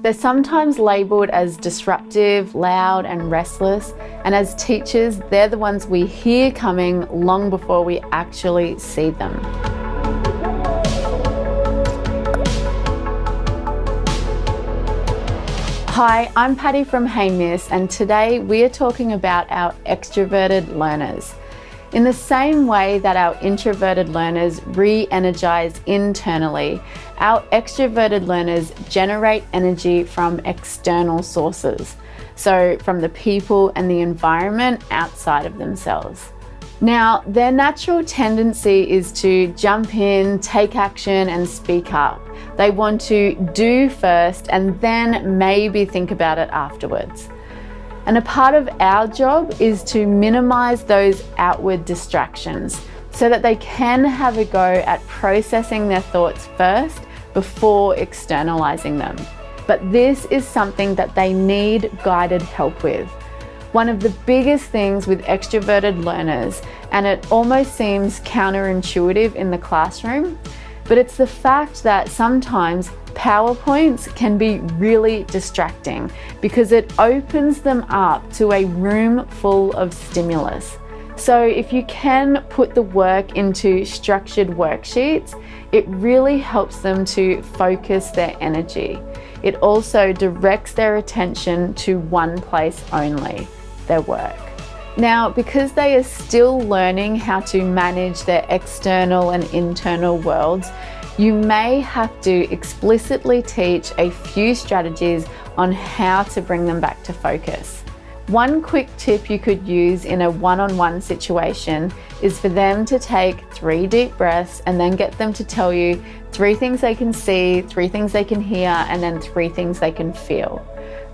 They're sometimes labelled as disruptive, loud and restless, and as teachers, they're the ones we hear coming long before we actually see them. Hi, I'm Patty from Hey Miss, and today we are talking about our extroverted learners. In the same way that our introverted learners re-energize internally, our extroverted learners generate energy from external sources, so from the people and the environment outside of themselves. Now, their natural tendency is to jump in, take action, and speak up. They want to do first and then maybe think about it afterwards. And a part of our job is to minimize those outward distractions so that they can have a go at processing their thoughts first before externalizing them. But this is something that they need guided help with. One of the biggest things with extroverted learners, and it almost seems counterintuitive in the classroom, but it's the fact that sometimes PowerPoints can be really distracting because it opens them up to a room full of stimulus. So if you can put the work into structured worksheets, it really helps them to focus their energy. It also directs their attention to one place only, their work. Now, because they are still learning how to manage their external and internal worlds, you may have to explicitly teach a few strategies on how to bring them back to focus. One quick tip you could use in a one-on-one situation is for them to take 3 deep breaths and then get them to tell you 3 things they can see, 3 things they can hear, and then 3 things they can feel.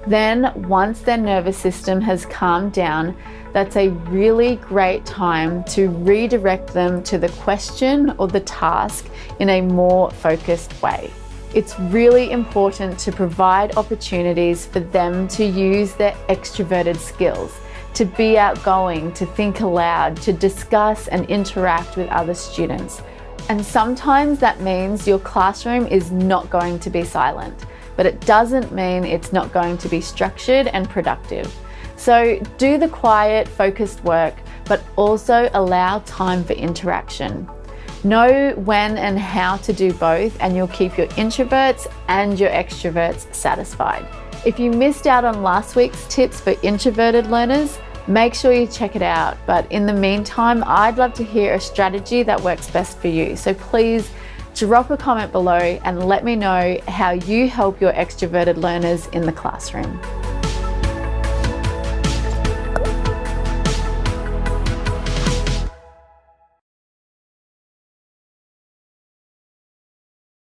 Then, once their nervous system has calmed down, that's a really great time to redirect them to the question or the task in a more focused way. It's really important to provide opportunities for them to use their extroverted skills, to be outgoing, to think aloud, to discuss and interact with other students. And sometimes that means your classroom is not going to be silent, but it doesn't mean it's not going to be structured and productive. So do the quiet, focused work, but also allow time for interaction. Know when and how to do both, and you'll keep your introverts and your extroverts satisfied. If you missed out on last week's tips for introverted learners, make sure you check it out. But in the meantime, I'd love to hear a strategy that works best for you. So please drop a comment below and let me know how you help your extroverted learners in the classroom.